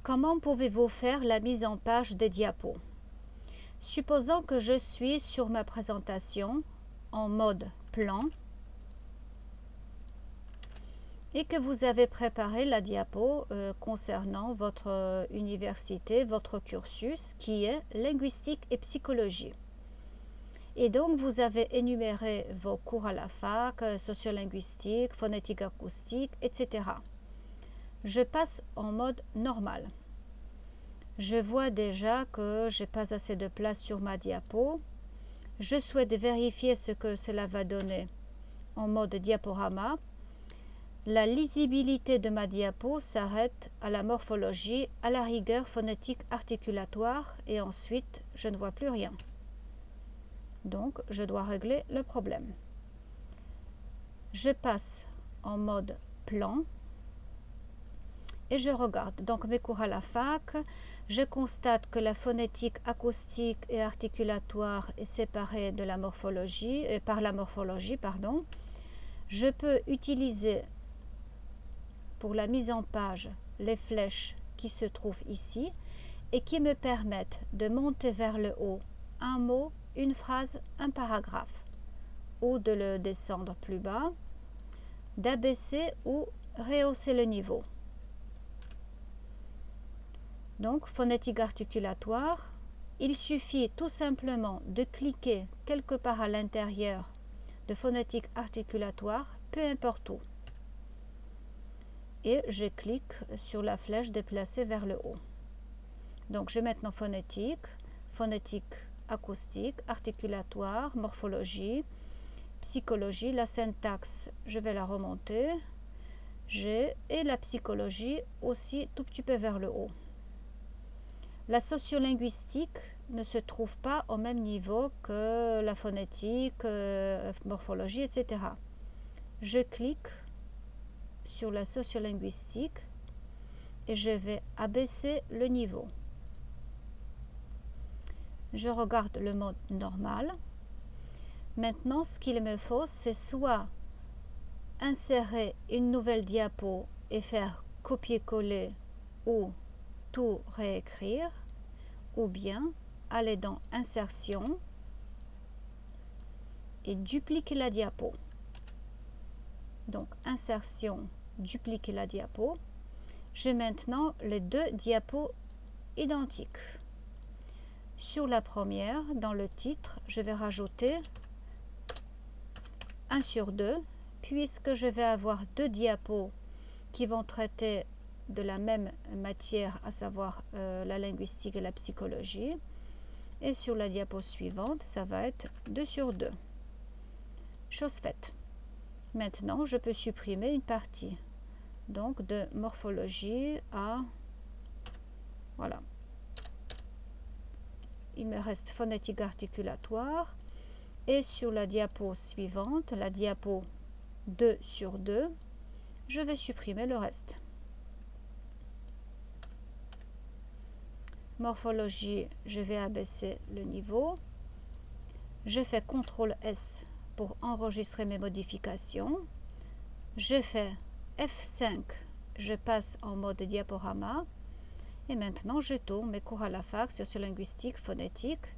Comment pouvez-vous faire la mise en page des diapos? Supposons que je suis sur ma présentation en mode plan et que vous avez préparé la diapo concernant votre université, votre cursus qui est linguistique et psychologie. Et donc vous avez énuméré vos cours à la fac, sociolinguistique, phonétique acoustique, etc. Je passe en mode normal. Je vois déjà que j'ai pas assez de place sur ma diapo. Je souhaite vérifier ce que cela va donner en mode diaporama. La lisibilité de ma diapo s'arrête à la morphologie, à la rigueur phonétique articulatoire et ensuite je ne vois plus rien. Donc je dois régler le problème. Je passe en mode plan et je regarde donc mes cours à la fac. Je constate que la phonétique acoustique et articulatoire est séparée de la morphologie, par la morphologie, pardon. Je peux utiliser pour la mise en page les flèches qui se trouvent ici et qui me permettent de monter vers le haut un mot, une phrase, un paragraphe, ou de le descendre plus bas, d'abaisser ou rehausser le niveau. Donc, phonétique articulatoire, il suffit tout simplement de cliquer quelque part à l'intérieur de phonétique articulatoire, peu importe où. Et je clique sur la flèche déplacée vers le haut. Donc, j'ai maintenant phonétique acoustique, articulatoire, morphologie, psychologie, la syntaxe, je vais la remonter. Et la psychologie aussi tout petit peu vers le haut. La sociolinguistique ne se trouve pas au même niveau que la phonétique, morphologie, etc. Je clique sur la sociolinguistique et je vais abaisser le niveau. Je regarde le mode normal. Maintenant, ce qu'il me faut, c'est soit insérer une nouvelle diapo et faire copier-coller ou tout réécrire, ou bien aller dans insertion et dupliquer la diapo. Donc insertion, dupliquer la diapo. J'ai maintenant les deux diapos identiques. Sur la première, dans le titre, je vais rajouter 1 sur 2 puisque je vais avoir deux diapos qui vont traiter de la même matière, à savoir la linguistique et la psychologie. Et sur la diapo suivante, ça va être 2 sur 2. Chose faite. Maintenant, je peux supprimer une partie. Donc, de morphologie à... Voilà. Il me reste phonétique articulatoire. Et sur la diapo suivante, la diapo 2 sur 2, je vais supprimer le reste. Morphologie, je vais abaisser le niveau. Je fais CTRL S pour enregistrer mes modifications. Je fais F5, je passe en mode diaporama. Et maintenant, je tourne mes cours à la fac, sociolinguistique, phonétique.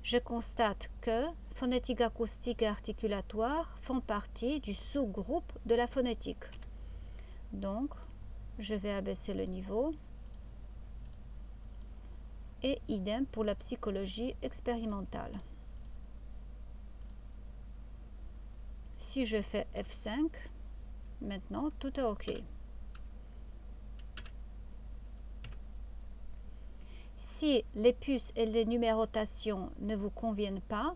Je constate que phonétique acoustique et articulatoire font partie du sous-groupe de la phonétique. Donc, je vais abaisser le niveau. Et idem pour la psychologie expérimentale. Si je fais F5, maintenant tout est OK. Si les puces et les numérotations ne vous conviennent pas,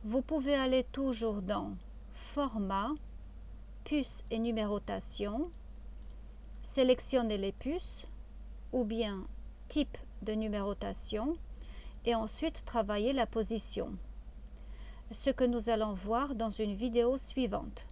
vous pouvez aller toujours dans Format, puces et numérotation, sélectionner les puces ou bien type de numérotation et ensuite travailler la position. Ce que nous allons voir dans une vidéo suivante.